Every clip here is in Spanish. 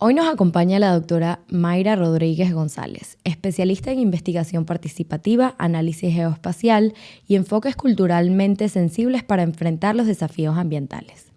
Hoy nos acompaña la doctora Mayra Rodríguez González, especialista en investigación participativa, análisis geoespacial y enfoques culturalmente sensibles para enfrentar los desafíos ambientales.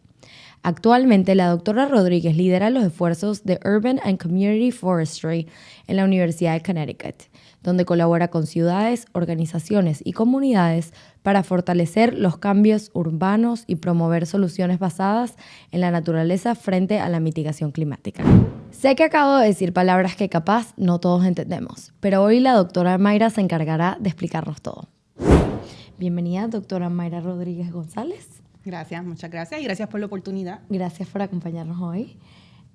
Actualmente, la doctora Rodríguez lidera los esfuerzos de Urban and Community Forestry en la Universidad de Connecticut, donde colabora con ciudades, organizaciones y comunidades para fortalecer los cambios urbanos y promover soluciones basadas en la naturaleza frente a la mitigación climática. Sé que acabo de decir palabras que capaz no todos entendemos, pero hoy la doctora Mayra se encargará de explicarnos todo. Bienvenida, doctora Mayra Rodríguez González. Gracias, muchas gracias y gracias por la oportunidad. Gracias por acompañarnos hoy.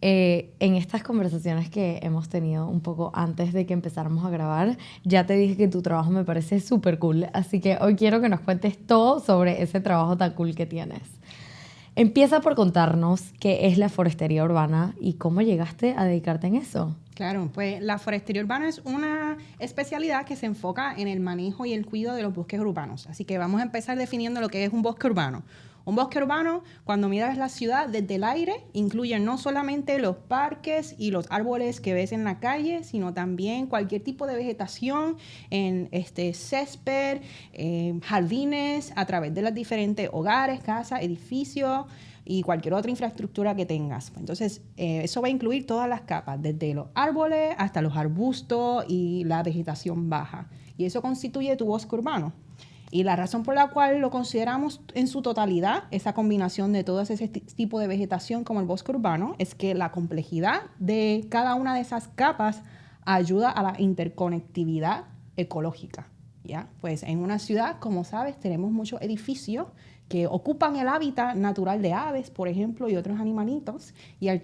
En estas conversaciones que hemos tenido un poco antes de que empezáramos a grabar, ya te dije que tu trabajo me parece súper cool, así que hoy quiero que nos cuentes todo sobre ese trabajo tan cool que tienes. Empieza por contarnos qué es la forestería urbana y cómo llegaste a dedicarte en eso. Claro, pues la forestería urbana es una especialidad que se enfoca en el manejo y el cuidado de los bosques urbanos. Así que vamos a empezar definiendo lo que es un bosque urbano. Un bosque urbano, cuando miras la ciudad desde el aire, incluye no solamente los parques y los árboles que ves en la calle, sino también cualquier tipo de vegetación en césped, jardines, a través de los diferentes hogares, casas, edificios y cualquier otra infraestructura que tengas. Entonces, eso va a incluir todas las capas, desde los árboles hasta los arbustos y la vegetación baja. Y eso constituye tu bosque urbano. Y la razón por la cual lo consideramos en su totalidad, esa combinación de todo ese tipo de vegetación como el bosque urbano, es que la complejidad de cada una de esas capas ayuda a la interconectividad ecológica, ¿ya? Pues en una ciudad, como sabes, tenemos muchos edificios que ocupan el hábitat natural de aves, por ejemplo, y otros animalitos, y al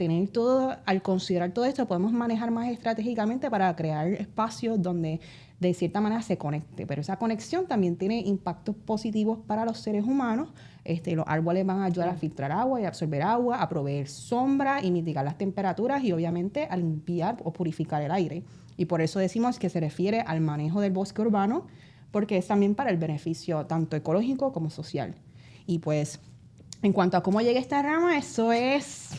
considerar todo esto, podemos manejar más estratégicamente para crear espacios donde de cierta manera se conecte, pero esa conexión también tiene impactos positivos para los seres humanos. Los árboles van a ayudar a filtrar agua y absorber agua, a proveer sombra y mitigar las temperaturas y obviamente a limpiar o purificar el aire. Y por eso decimos que se refiere al manejo del bosque urbano, porque es también para el beneficio tanto ecológico como social. Y pues, en cuanto a cómo llegué a esta rama, eso es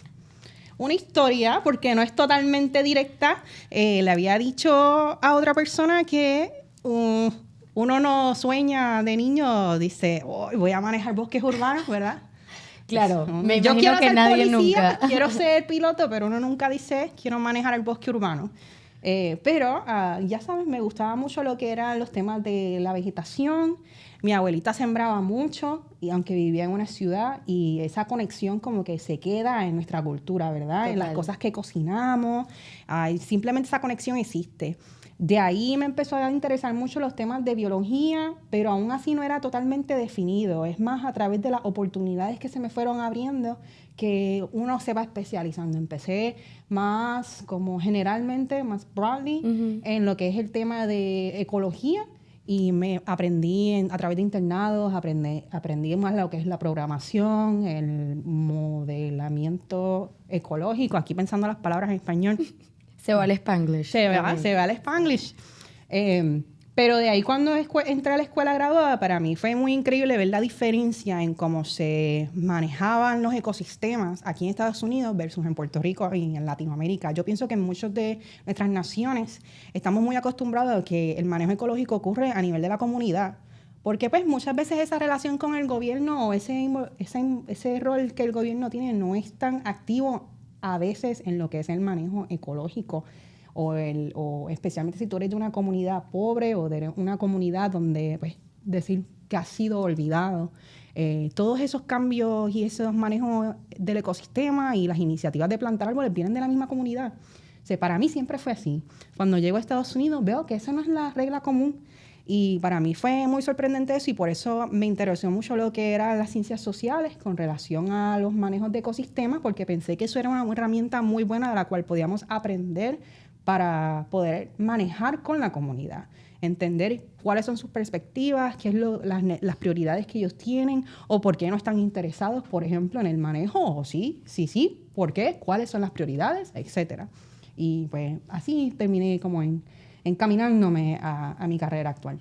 una historia, porque no es totalmente directa. Le había dicho a otra persona que uno no sueña de niño, dice, oh, voy a manejar bosques urbanos, ¿verdad? Claro, me yo imagino quiero que ser nadie policía, nunca. quiero ser piloto, pero uno nunca dice, quiero manejar el bosque urbano. Pero ya sabes, me gustaba mucho lo que eran los temas de la vegetación. Mi abuelita sembraba mucho, y aunque vivía en una ciudad, y esa conexión como que se queda en nuestra cultura, ¿verdad? Total. En las cosas que cocinamos, simplemente esa conexión existe. De ahí me empezó a interesar mucho los temas de biología, pero aún así no era totalmente definido. Es más a través de las oportunidades que se me fueron abriendo que uno se va especializando. Empecé más como generalmente, más broadly, en lo que es el tema de ecología, y me aprendí a través de internados, aprendí más lo que es la programación, el modelamiento ecológico, aquí pensando las palabras en español. Se va al Spanglish. Se va al Spanglish. Pero de ahí cuando entré a la escuela graduada, para mí fue muy increíble ver la diferencia en cómo se manejaban los ecosistemas aquí en Estados Unidos versus en Puerto Rico y en Latinoamérica. Yo pienso que en muchas de nuestras naciones estamos muy acostumbrados a que el manejo ecológico ocurre a nivel de la comunidad, porque pues muchas veces esa relación con el gobierno o ese rol que el gobierno tiene no es tan activo a veces en lo que es el manejo ecológico. O especialmente si tú eres de una comunidad pobre o de una comunidad donde, pues, decir que ha sido olvidado. Todos esos cambios y esos manejos del ecosistema y las iniciativas de plantar árboles vienen de la misma comunidad. O sea, para mí siempre fue así. Cuando llego a Estados Unidos veo que esa no es la regla común. Y para mí fue muy sorprendente eso, y por eso me interesó mucho lo que eran las ciencias sociales con relación a los manejos de ecosistemas, porque pensé que eso era una herramienta muy buena de la cual podíamos aprender para poder manejar con la comunidad, entender cuáles son sus perspectivas, qué es las prioridades que ellos tienen, o por qué no están interesados, por ejemplo, en el manejo, o sí, por qué, cuáles son las prioridades, etcétera. Y pues así terminé como encaminándome a mi carrera actual.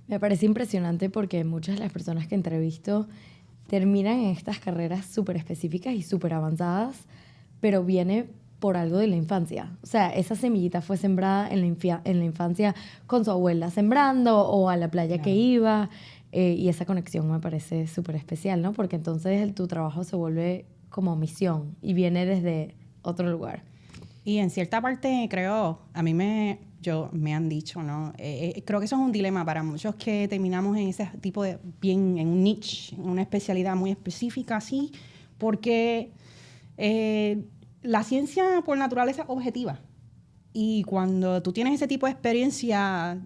Me parece impresionante porque muchas de las personas que entrevisto terminan en estas carreras súper específicas y súper avanzadas, pero viene por algo de la infancia. O sea, esa semillita fue sembrada en la infancia con su abuela sembrando o a la playa que iba. Y esa conexión me parece súper especial, ¿no? Porque entonces tu trabajo se vuelve como misión y viene desde otro lugar. Y en cierta parte, creo, me han dicho, ¿no? Creo que eso es un dilema para muchos que terminamos en ese tipo de, bien en un niche, en una especialidad muy específica, así, porque la ciencia por naturaleza es objetiva. Y cuando tú tienes ese tipo de experiencia,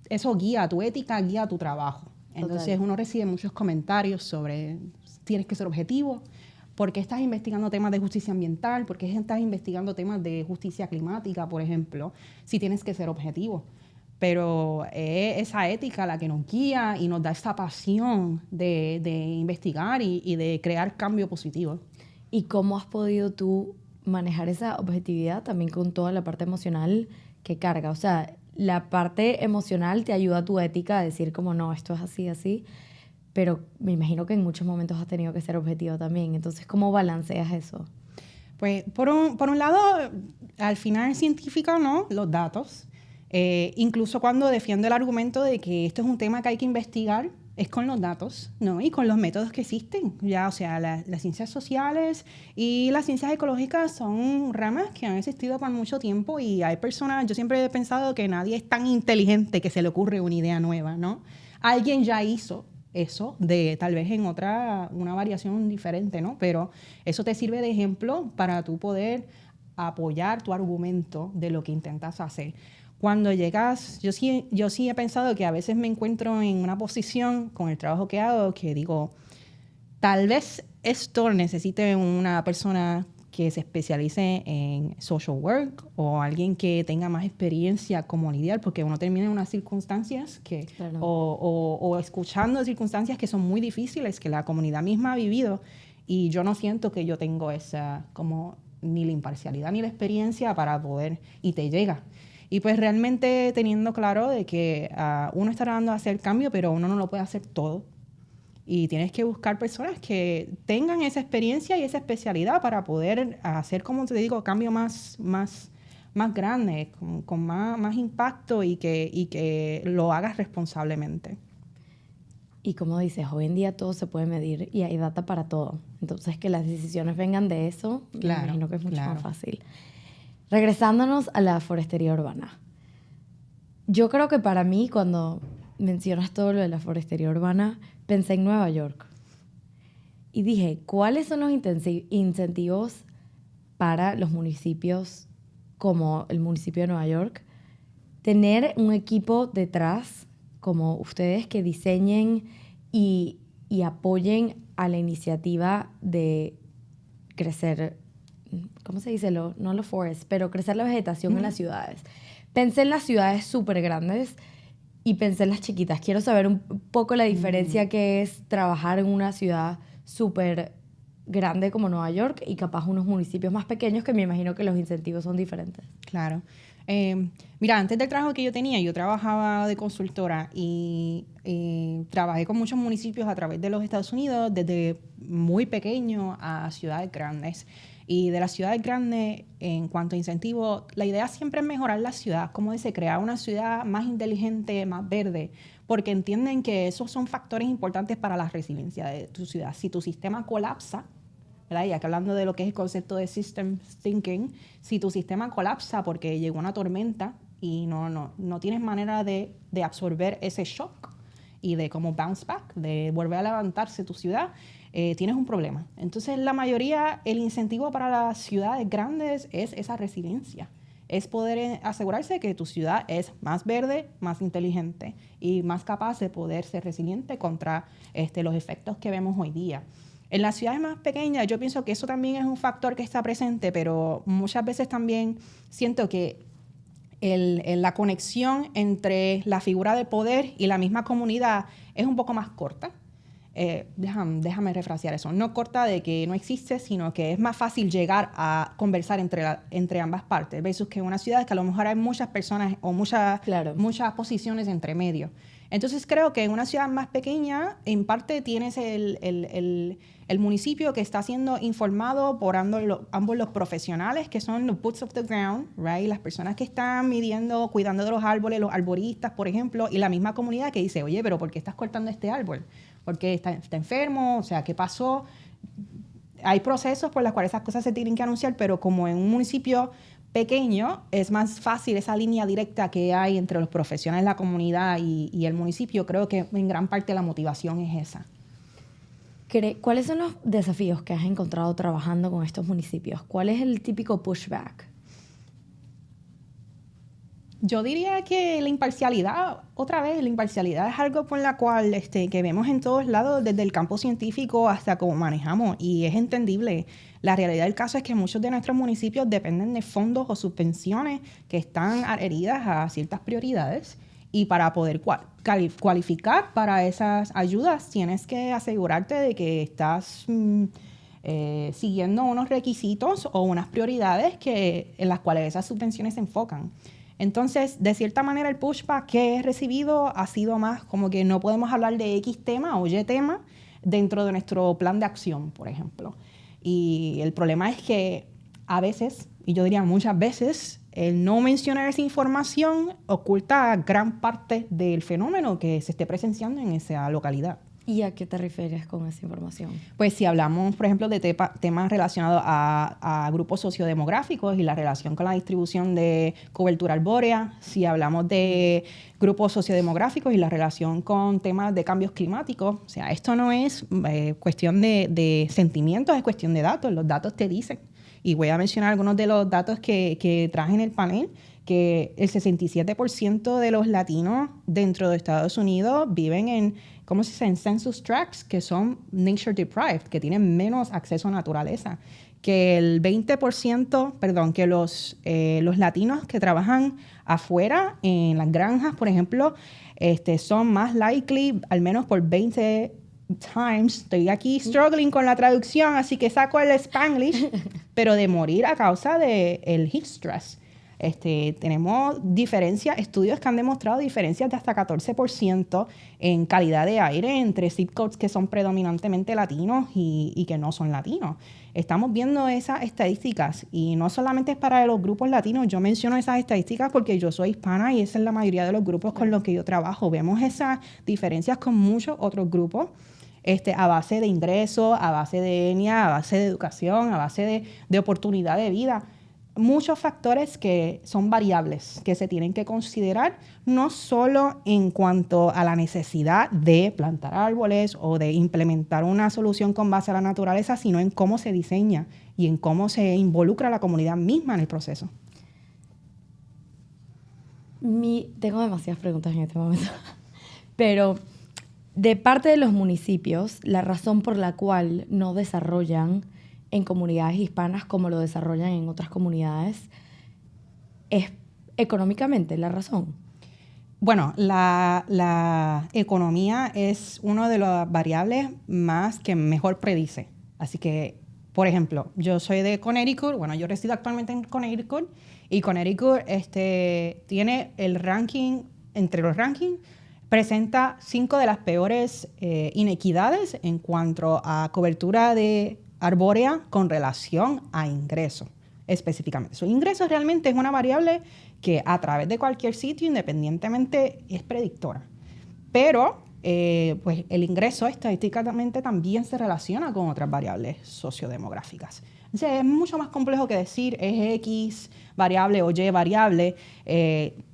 eso guía tu ética, guía tu trabajo. Entonces Total. uno recibe muchos comentarios sobre tienes que ser objetivo, por qué estás investigando temas de justicia ambiental, por qué estás investigando temas de justicia climática, por ejemplo, si tienes que ser objetivo. Pero es esa ética la que nos guía y nos da esa pasión de investigar y de crear cambio positivo. ¿Y cómo has podido tú manejar esa objetividad también con toda la parte emocional que carga? O sea, la parte emocional te ayuda a tu ética a decir como no, esto es así, así, pero me imagino que en muchos momentos has tenido que ser objetivo también. Entonces, ¿cómo balanceas eso? Pues, por un lado, al final científico, ¿no? Los datos. Incluso cuando defiendo el argumento de que esto es un tema que hay que investigar, es con los datos, ¿no? Y con los métodos que existen. Ya, o sea, las ciencias sociales y las ciencias ecológicas son ramas que han existido por mucho tiempo y hay personas, yo siempre he pensado que nadie es tan inteligente que se le ocurre una idea nueva, ¿no? Alguien ya hizo eso, de tal vez en una variación diferente, ¿no? Pero eso te sirve de ejemplo para tú poder apoyar tu argumento de lo que intentas hacer. Cuando llegas, yo sí he pensado que a veces me encuentro en una posición con el trabajo que hago que digo, tal vez esto necesite una persona que se especialice en social work o alguien que tenga más experiencia como lidiar, porque uno termina en unas circunstancias que, Claro. o escuchando circunstancias que son muy difíciles, que la comunidad misma ha vivido, y yo no siento que yo tengo esa, como, ni la imparcialidad ni la experiencia para poder, y te llega. Y pues realmente teniendo claro de que uno está tratando de hacer cambio, pero uno no lo puede hacer todo. Y tienes que buscar personas que tengan esa experiencia y esa especialidad para poder hacer, como te digo, cambio más grande, con más impacto y que lo hagas responsablemente. Y como dices, hoy en día todo se puede medir y hay data para todo. Entonces, que las decisiones vengan de eso, Claro, me imagino que es mucho claro. más fácil. Regresándonos a la forestería urbana. Yo creo que para mí, cuando mencionas todo lo de la forestería urbana, pensé en Nueva York. Y dije, ¿cuáles son los incentivos para los municipios como el municipio de Nueva York? Tener un equipo detrás, como ustedes, que diseñen y apoyen a la iniciativa de crecer, ¿cómo se dice? No los forests, pero crecer la vegetación en las ciudades. Pensé en las ciudades súper grandes y pensé en las chiquitas. Quiero saber un poco la diferencia que es trabajar en una ciudad súper grande como Nueva York y capaz unos municipios más pequeños que me imagino que los incentivos son diferentes. Claro. Mira, antes del trabajo que yo tenía, yo trabajaba de consultora y trabajé con muchos municipios a través de los Estados Unidos, desde muy pequeño a ciudades grandes. Y de las ciudades grandes, en cuanto a incentivos, la idea siempre es mejorar la ciudad, como dice, crear una ciudad más inteligente, más verde, porque entienden que esos son factores importantes para la resiliencia de tu ciudad. Si tu sistema colapsa, ¿verdad? Ya que hablando de lo que es el concepto de system thinking, si tu sistema colapsa porque llegó una tormenta y no tienes manera de absorber ese shock y de como bounce back, de volver a levantarse tu ciudad, tienes un problema. Entonces, la mayoría, el incentivo para las ciudades grandes es esa resiliencia. Es poder asegurarse que tu ciudad es más verde, más inteligente y más capaz de poder ser resiliente contra los efectos que vemos hoy día. En las ciudades más pequeñas yo pienso que eso también es un factor que está presente, pero muchas veces también siento que la conexión entre la figura de poder y la misma comunidad es un poco más corta. Déjame refrasear eso. No corta de que no existe, sino que es más fácil llegar a conversar entre ambas partes, versus que en una ciudad que a lo mejor hay muchas personas o muchas posiciones entre medio. Entonces creo que en una ciudad más pequeña, en parte tienes el municipio que está siendo informado por ambos los profesionales, que son los boots of the ground, right? Las personas que están midiendo, cuidando de los árboles, los arboristas, por ejemplo, y la misma comunidad que dice, oye, pero ¿por qué estás cortando este árbol? ¿Por qué está enfermo? O sea, ¿qué pasó? Hay procesos por los cuales esas cosas se tienen que anunciar, pero como en un municipio pequeño, es más fácil esa línea directa que hay entre los profesionales de la comunidad y el municipio. Creo que en gran parte la motivación es esa. ¿Cuáles son los desafíos que has encontrado trabajando con estos municipios? ¿Cuál es el típico pushback? Yo diría que la imparcialidad, otra vez, la imparcialidad es algo por la cual que vemos en todos lados, desde el campo científico hasta cómo manejamos, y es entendible. La realidad del caso es que muchos de nuestros municipios dependen de fondos o subvenciones que están adheridas a ciertas prioridades, y para poder cualificar para esas ayudas tienes que asegurarte de que estás siguiendo unos requisitos o unas prioridades en las cuales esas subvenciones se enfocan. Entonces, de cierta manera, el pushback que he recibido ha sido más como que no podemos hablar de X tema o Y tema dentro de nuestro plan de acción, por ejemplo. Y el problema es que a veces, y yo diría muchas veces, el no mencionar esa información oculta gran parte del fenómeno que se esté presenciando en esa localidad. ¿Y a qué te refieres con esa información? Pues si hablamos, por ejemplo, de temas relacionados a grupos sociodemográficos y la relación con la distribución de cobertura arbórea, si hablamos de grupos sociodemográficos y la relación con temas de cambios climáticos, o sea, esto no es cuestión de sentimientos, es cuestión de datos, los datos te dicen. Y voy a mencionar algunos de los datos que traje en el panel, que el 67% de los latinos dentro de Estados Unidos viven en census tracts, que son nature deprived, que tienen menos acceso a naturaleza. Que el 20%, que los latinos que trabajan afuera, en las granjas, por ejemplo, son más likely, al menos por 20 times, estoy aquí struggling con la traducción, así que saco el Spanglish, pero de morir a causa del heat stress. Tenemos estudios que han demostrado diferencias de hasta 14% en calidad de aire entre zip codes que son predominantemente latinos y que no son latinos. Estamos viendo esas estadísticas y no solamente es para los grupos latinos. Yo menciono esas estadísticas porque yo soy hispana y esa es la mayoría de los grupos con los que yo trabajo. Vemos esas diferencias con muchos otros grupos. A base de ingresos, a base de etnia, a base de educación, a base de oportunidad de vida. Muchos factores que son variables que se tienen que considerar, no solo en cuanto a la necesidad de plantar árboles o de implementar una solución con base a la naturaleza, sino en cómo se diseña y en cómo se involucra la comunidad misma en el proceso. Tengo demasiadas preguntas en este momento, pero de parte de los municipios, la razón por la cual no desarrollan en comunidades hispanas como lo desarrollan en otras comunidades es económicamente la razón. Bueno, la economía es una de las variables más que mejor predice. Así que, por ejemplo, yo soy de Connecticut, yo resido actualmente en Connecticut, y Connecticut tiene el ranking, entre los rankings, presenta 5 de las peores inequidades en cuanto a cobertura de arbórea con relación a ingresos específicamente. Su ingreso realmente es una variable que a través de cualquier sitio, independientemente, es predictora. Pero pues el ingreso estadísticamente también se relaciona con otras variables sociodemográficas. Entonces, es mucho más complejo que decir es X variable o Y variable.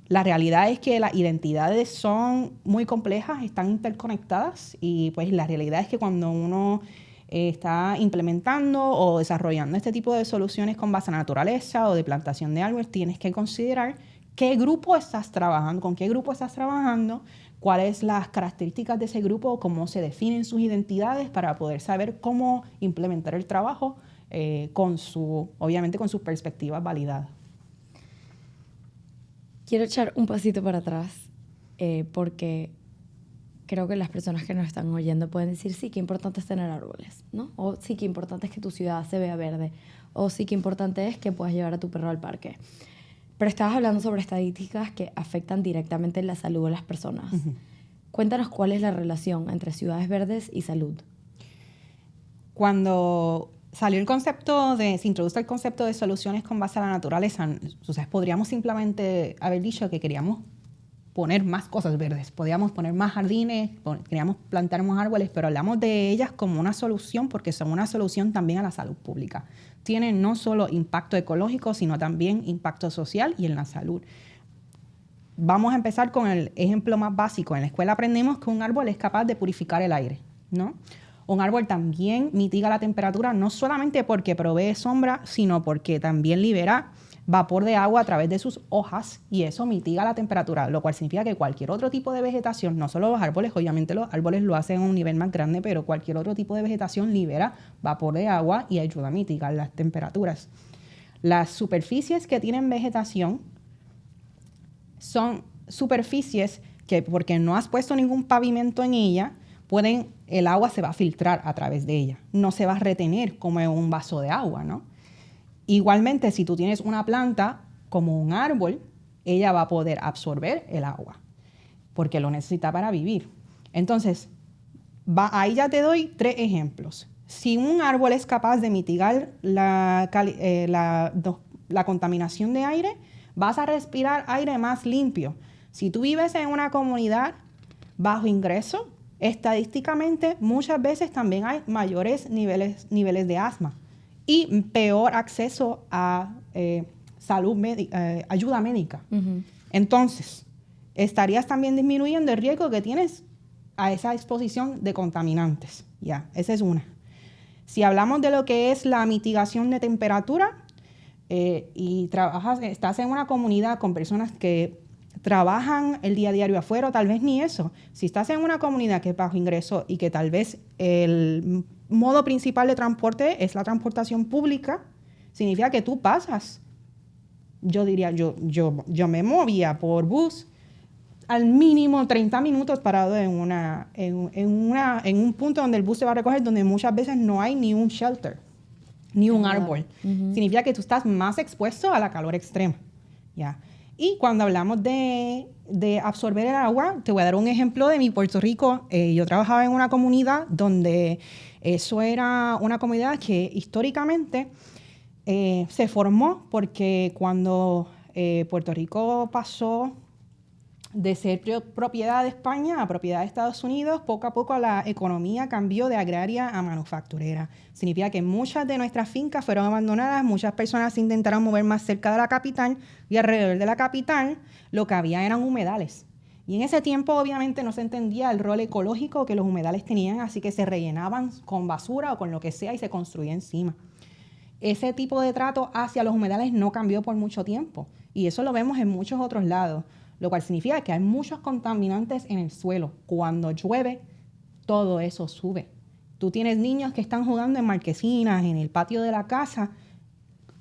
La realidad es que las identidades son muy complejas, están interconectadas, y pues la realidad es que cuando uno está implementando o desarrollando este tipo de soluciones con base a la naturaleza o de plantación de árboles, tienes que considerar qué grupo estás trabajando, con qué grupo estás trabajando, cuáles son las características de ese grupo, cómo se definen sus identidades para poder saber cómo implementar el trabajo obviamente con sus perspectivas validadas. Quiero echar un pasito para atrás porque creo que las personas que nos están oyendo pueden decir, sí, qué importante es tener árboles, ¿no? O sí, qué importante es que tu ciudad se vea verde. O sí, qué importante es que puedas llevar a tu perro al parque. Pero estabas hablando sobre estadísticas que afectan directamente la salud de las personas. Uh-huh. Cuéntanos cuál es la relación entre ciudades verdes y salud. Cuando se introduce el concepto de soluciones con base a la naturaleza, entonces podríamos simplemente haber dicho que queríamos poner más cosas verdes, podíamos poner más jardines, queríamos plantar más árboles, pero hablamos de ellas como una solución porque son una solución también a la salud pública. Tienen no solo impacto ecológico, sino también impacto social y en la salud. Vamos a empezar con el ejemplo más básico. En la escuela aprendemos que un árbol es capaz de purificar el aire, ¿no? Un árbol también mitiga la temperatura, no solamente porque provee sombra, sino porque también libera vapor de agua a través de sus hojas y eso mitiga la temperatura, lo cual significa que cualquier otro tipo de vegetación, no solo los árboles, obviamente los árboles lo hacen a un nivel más grande, pero cualquier otro tipo de vegetación libera vapor de agua y ayuda a mitigar las temperaturas. Las superficies que tienen vegetación son superficies que, porque no has puesto ningún pavimento en ella, el agua se va a filtrar a través de ella, no se va a retener como en un vaso de agua, ¿no? Igualmente, si tú tienes una planta como un árbol, ella va a poder absorber el agua porque lo necesita para vivir. Entonces, ahí ya te doy 3 ejemplos. Si un árbol es capaz de mitigar la contaminación de aire, vas a respirar aire más limpio. Si tú vives en una comunidad bajo ingreso, estadísticamente muchas veces también hay mayores niveles de asma y peor acceso a ayuda médica. Uh-huh. Entonces, estarías también disminuyendo el riesgo que tienes a esa exposición de contaminantes. Ya, esa es una. Si hablamos de lo que es la mitigación de temperatura y estás en una comunidad con personas que trabajan el día a día afuera, o tal vez ni eso. Si estás en una comunidad que es bajo ingreso y que tal vez el modo principal de transporte es la transportación pública, significa que tú pasas. Yo diría, yo me movía por bus al mínimo 30 minutos parado en un punto donde el bus se va a recoger, donde muchas veces no hay ni un shelter, ni un árbol. Uh-huh. Significa que tú estás más expuesto a la calor extrema. ¿Ya? Y cuando hablamos de absorber el agua, te voy a dar un ejemplo de mi Puerto Rico. Yo trabajaba en una comunidad donde eso era una comunidad que históricamente se formó porque cuando Puerto Rico pasó de ser propiedad de España a propiedad de Estados Unidos, poco a poco la economía cambió de agraria a manufacturera. Significa que muchas de nuestras fincas fueron abandonadas, muchas personas se intentaron mover más cerca de la capital y alrededor de la capital lo que había eran humedales. Y en ese tiempo obviamente no se entendía el rol ecológico que los humedales tenían, así que se rellenaban con basura o con lo que sea y se construía encima. Ese tipo de trato hacia los humedales no cambió por mucho tiempo y eso lo vemos en muchos otros lados. Lo cual significa que hay muchos contaminantes en el suelo. Cuando llueve, todo eso sube. Tú tienes niños que están jugando en marquesinas, en el patio de la casa,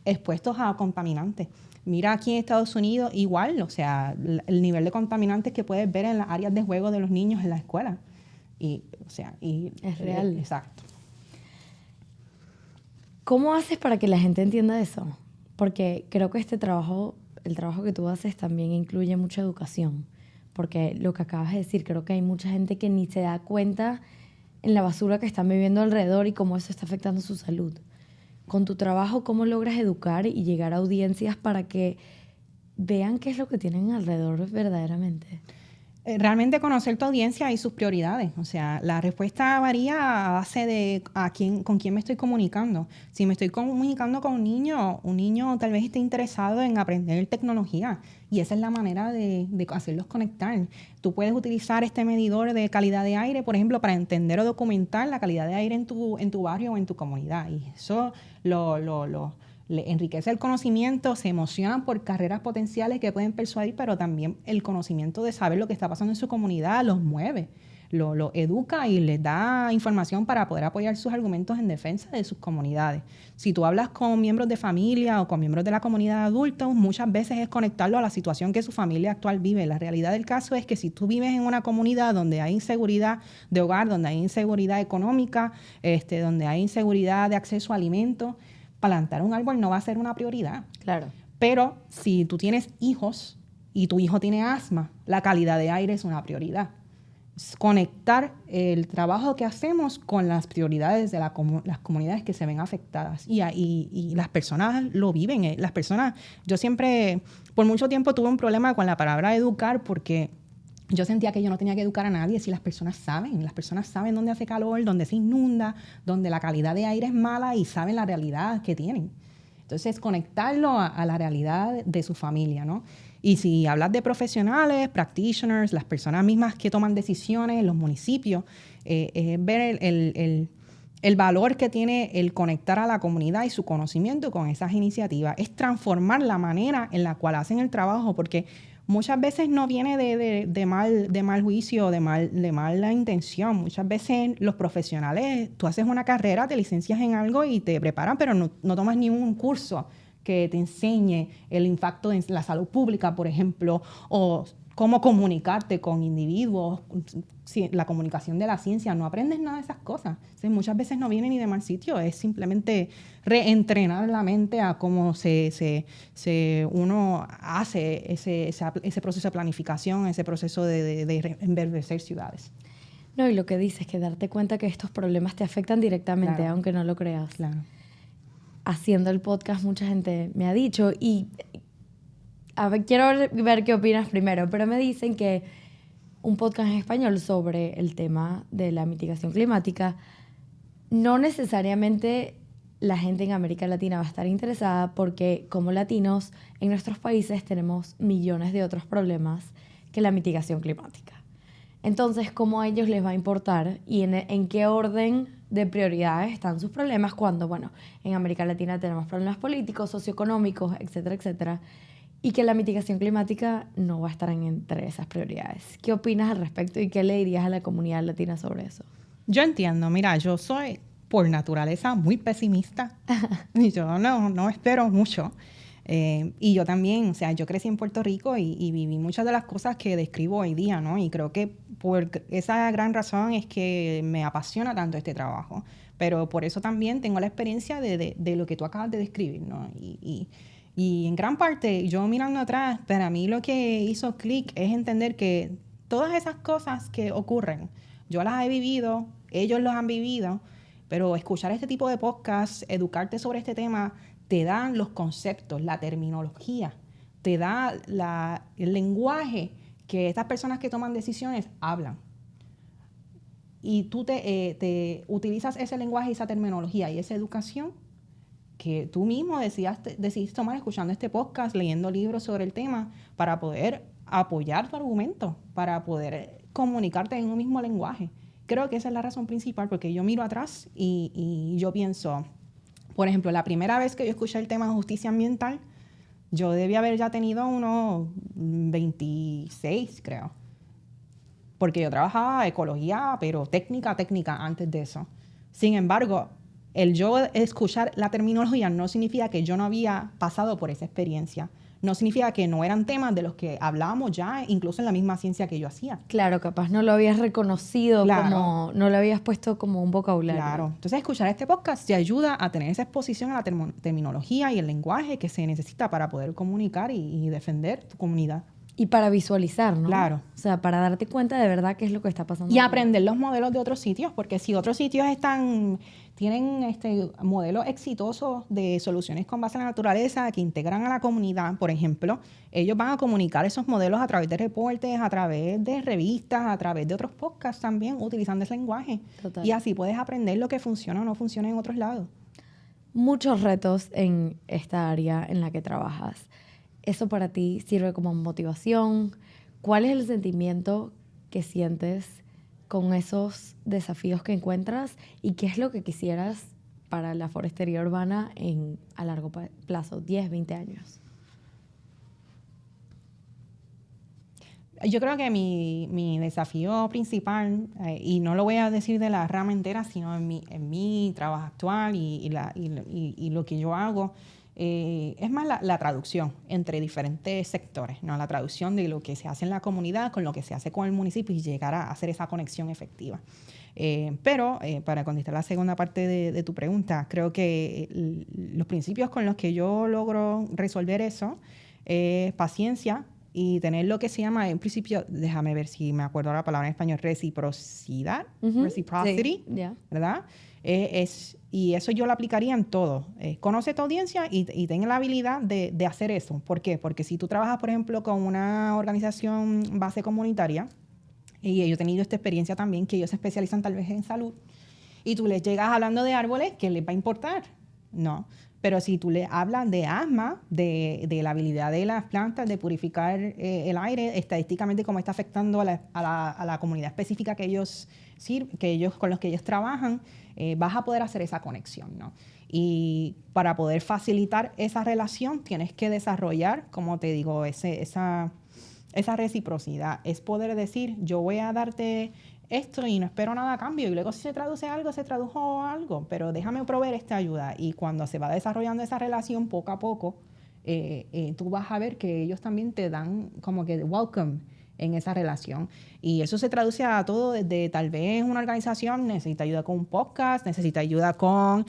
expuestos a contaminantes. Mira aquí en Estados Unidos igual, o sea, el nivel de contaminantes que puedes ver en las áreas de juego de los niños en la escuela. Es real. Exacto. ¿Cómo haces para que la gente entienda eso? Porque creo que el trabajo que tú haces también incluye mucha educación, porque lo que acabas de decir, creo que hay mucha gente que ni se da cuenta en la basura que están viviendo alrededor y cómo eso está afectando su salud. Con tu trabajo, ¿cómo logras educar y llegar a audiencias para que vean qué es lo que tienen alrededor verdaderamente? Realmente conocer tu audiencia y sus prioridades. O sea, la respuesta varía a base de con quién me estoy comunicando. Si me estoy comunicando con un niño tal vez esté interesado en aprender tecnología y esa es la manera de hacerlos conectar. Tú puedes utilizar este medidor de calidad de aire, por ejemplo, para entender o documentar la calidad de aire en tu barrio o en tu comunidad. Y eso le enriquece el conocimiento, se emocionan por carreras potenciales que pueden persuadir, pero también el conocimiento de saber lo que está pasando en su comunidad los mueve, lo educa y les da información para poder apoyar sus argumentos en defensa de sus comunidades. Si tú hablas con miembros de familia o con miembros de la comunidad adulta, muchas veces es conectarlo a la situación que su familia actual vive. La realidad del caso es que si tú vives en una comunidad donde hay inseguridad de hogar, donde hay inseguridad económica, donde hay inseguridad de acceso a alimentos, plantar un árbol no va a ser una prioridad. Claro. Pero si tú tienes hijos y tu hijo tiene asma, la calidad de aire es una prioridad. conectar el trabajo que hacemos con las prioridades de las comunidades que se ven afectadas. Y las personas lo viven. Las personas, yo siempre, por mucho tiempo tuve un problema con la palabra educar porque yo sentía que yo no tenía que educar a nadie si las personas saben dónde hace calor, dónde se inunda, dónde la calidad de aire es mala y saben la realidad que tienen. Entonces, conectarlo a la realidad de su familia, ¿no? Y si hablas de profesionales, practitioners, las personas mismas que toman decisiones en los municipios, ver el valor que tiene el conectar a la comunidad y su conocimiento con esas iniciativas. Es transformar la manera en la cual hacen el trabajo, porque muchas veces no viene de mal juicio, de mala intención. Muchas veces los profesionales, tú haces una carrera, te licencias en algo y te preparan, pero no tomas ni un curso que te enseñe el impacto en la salud pública, por ejemplo, o cómo comunicarte con individuos, la comunicación de la ciencia. No aprendes nada de esas cosas. Entonces, muchas veces no viene ni de mal sitio, es simplemente reentrenar la mente a cómo uno hace ese proceso de planificación, ese proceso de enverdecer ciudades. No, y lo que dices es que darte cuenta que estos problemas te afectan directamente, claro, aunque no lo creas. Claro. Haciendo el podcast, mucha gente me ha dicho, y a ver, quiero ver qué opinas primero, pero me dicen que un podcast en español sobre el tema de la mitigación climática, no necesariamente la gente en América Latina va a estar interesada porque como latinos en nuestros países tenemos millones de otros problemas que la mitigación climática. Entonces, ¿cómo a ellos les va a importar y en qué orden de prioridades están sus problemas cuando, bueno, en América Latina tenemos problemas políticos, socioeconómicos, etcétera, etcétera, y que la mitigación climática no va a estar entre esas prioridades? ¿Qué opinas al respecto y qué le dirías a la comunidad latina sobre eso? Yo entiendo, mira, yo soy por naturaleza muy pesimista y yo no espero mucho. Y yo también, o sea, yo crecí en Puerto Rico y viví muchas de las cosas que describo hoy día, ¿no? Y creo que por esa gran razón es que me apasiona tanto este trabajo. Pero por eso también tengo la experiencia de lo que tú acabas de describir, ¿no? Y en gran parte, yo mirando atrás, para mí lo que hizo clic es entender que todas esas cosas que ocurren, yo las he vivido, ellos los han vivido, pero escuchar este tipo de podcasts, educarte sobre este tema, te dan los conceptos, la terminología, te da el lenguaje que estas personas que toman decisiones hablan. Y tú te utilizas ese lenguaje y esa terminología y esa educación que tú mismo decidiste tomar escuchando este podcast, leyendo libros sobre el tema, para poder apoyar tu argumento, para poder comunicarte en un mismo lenguaje. Creo que esa es la razón principal, porque yo miro atrás y yo pienso, por ejemplo, la primera vez que yo escuché el tema de justicia ambiental, yo debía haber ya tenido unos 26, creo. Porque yo trabajaba ecología, pero técnica antes de eso. Sin embargo, el yo escuchar la terminología no significa que yo no había pasado por esa experiencia. No significa que no eran temas de los que hablábamos ya, incluso en la misma ciencia que yo hacía. Claro, capaz no lo habías reconocido, claro, como no lo habías puesto como un vocabulario. Claro. Entonces, escuchar este podcast te ayuda a tener esa exposición a la terminología y el lenguaje que se necesita para poder comunicar y defender tu comunidad. Y para visualizar, ¿no? Claro. O sea, para darte cuenta de verdad qué es lo que está pasando. Y aprender los modelos de otros sitios, porque si otros sitios tienen modelos exitosos de soluciones con base en la naturaleza que integran a la comunidad, por ejemplo, ellos van a comunicar esos modelos a través de reportes, a través de revistas, a través de otros podcasts también, utilizando ese lenguaje. Total. Y así puedes aprender lo que funciona o no funciona en otros lados. Muchos retos en esta área en la que trabajas. ¿Eso para ti sirve como motivación? ¿Cuál es el sentimiento que sientes con esos desafíos que encuentras? ¿Y qué es lo que quisieras para la forestería urbana a largo plazo, 10, 20 años? Yo creo que mi desafío principal, y no lo voy a decir de la rama entera, sino en mi trabajo actual y lo que yo hago, es más la traducción entre diferentes sectores, ¿no? La traducción de lo que se hace en la comunidad con lo que se hace con el municipio y llegar a hacer esa conexión efectiva. Pero para contestar la segunda parte de tu pregunta, creo que los principios con los que yo logro resolver eso es paciencia, y tener lo que se llama, en principio, déjame ver si me acuerdo la palabra en español, reciprocidad, reciprocity, Sí, yeah. ¿verdad? Y eso yo lo aplicaría en todo. Conoce tu audiencia y ten la habilidad de hacer eso. ¿Por qué? Porque si tú trabajas, por ejemplo, con una organización base comunitaria, y yo he tenido esta experiencia también, que ellos se especializan tal vez en salud, y tú les llegas hablando de árboles, ¿qué les va a importar? No. Pero si tú le hablas de asma, de la habilidad de las plantas de purificar el aire, estadísticamente cómo está afectando a la comunidad específica que ellos con los que ellos trabajan, vas a poder hacer esa conexión, ¿no? Y para poder facilitar esa relación tienes que desarrollar, como te digo, esa reciprocidad. Es poder decir, yo voy a darte esto y no espero nada a cambio. Y luego si se traduce algo, se tradujo algo, pero déjame proveer esta ayuda. Y cuando se va desarrollando esa relación poco a poco, tú vas a ver que ellos también te dan como que welcome en esa relación. Y eso se traduce a todo desde tal vez una organización necesita ayuda con un podcast, necesita ayuda con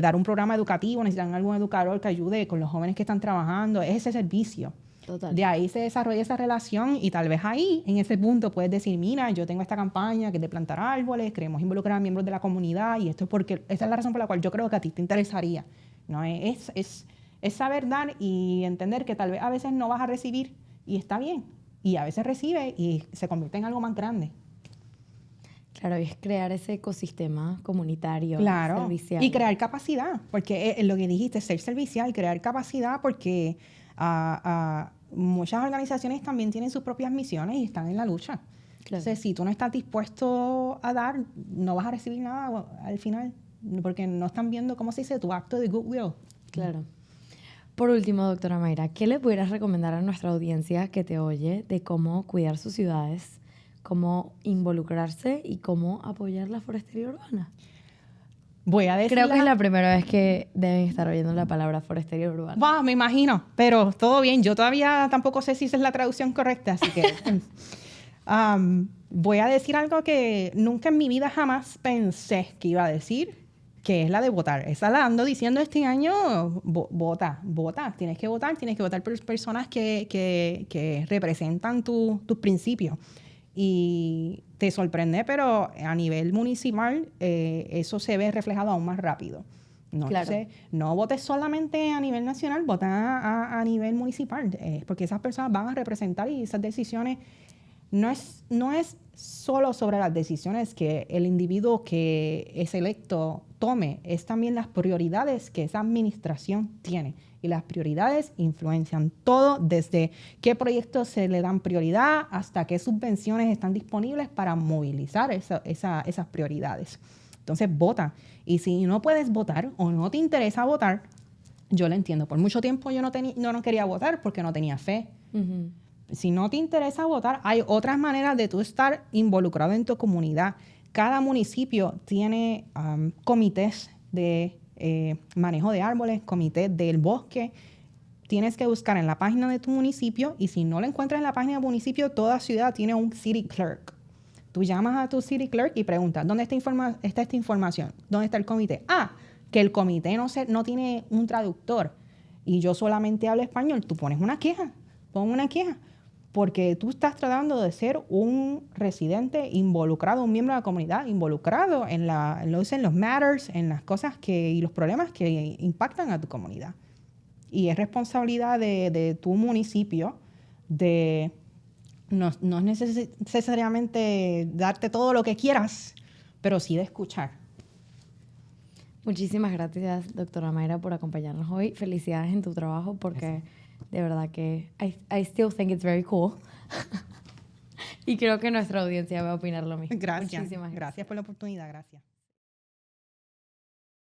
dar un programa educativo, necesitan algún educador que ayude con los jóvenes que están trabajando. Es ese servicio. Total. De ahí se desarrolla esa relación y tal vez ahí, en ese punto, puedes decir, mira, yo tengo esta campaña que es de plantar árboles, queremos involucrar a miembros de la comunidad y esto es porque, esta es la razón por la cual yo creo que a ti te interesaría, ¿no? Es saber dar y entender que tal vez a veces no vas a recibir y está bien, y a veces recibe y se convierte en algo más grande. Claro, y es crear ese ecosistema comunitario, Claro, servicial. y crear capacidad, porque lo que dijiste, ser servicial, crear capacidad, porque muchas organizaciones también tienen sus propias misiones y están en la lucha. Claro. Entonces, si tú no estás dispuesto a dar, no vas a recibir nada al final, porque no están viendo, ¿cómo se dice?, tu acto de goodwill. Claro. Por último, doctora Mayra, ¿qué le pudieras recomendar a nuestra audiencia que te oye de cómo cuidar sus ciudades, cómo involucrarse y cómo apoyar la forestería urbana? Voy a decir. Creo que es la primera vez que deben estar oyendo la palabra forestería urbana. Me imagino, pero todo bien. Yo todavía tampoco sé si esa es la traducción correcta, así que voy a decir algo que nunca en mi vida jamás pensé que iba a decir, que es la de votar. Esa la ando diciendo este año, vota. Tienes que votar por personas que representan tus principios. Y te sorprende, pero a nivel municipal eso se ve reflejado aún más rápido. No, claro. Entonces, no votes solamente a nivel nacional, vota a nivel municipal, porque esas personas van a representar y esas decisiones no es solo sobre las decisiones que el individuo que es electo tome, es también las prioridades que esa administración tiene. Y las prioridades influencian todo, desde qué proyectos se le dan prioridad hasta qué subvenciones están disponibles para movilizar esas prioridades. Entonces, vota. Y si no puedes votar o no te interesa votar, yo lo entiendo. Por mucho tiempo yo no quería votar porque no tenía fe. Uh-huh. Si no te interesa votar, hay otras maneras de tú estar involucrado en tu comunidad. Cada municipio tiene comités de manejo de árboles, comités del bosque. Tienes que buscar en la página de tu municipio, y si no lo encuentras en la página del municipio, toda ciudad tiene un city clerk. Tú llamas a tu city clerk y preguntas, ¿dónde está esta información? ¿Dónde está el comité? Que el comité no tiene un traductor y yo solamente hablo español. Tú pones una queja, pon una queja, porque tú estás tratando de ser un residente involucrado, un miembro de la comunidad involucrado en los matters, en las cosas y los problemas que impactan a tu comunidad. Y es responsabilidad de tu municipio de no necesariamente darte todo lo que quieras, pero sí de escuchar. Muchísimas gracias, doctora Mayra, por acompañarnos hoy. Felicidades en tu trabajo, porque de verdad que I still think it's very cool. Y creo que nuestra audiencia va a opinar lo mismo. Gracias. Muchísimas gracias por la oportunidad. Gracias.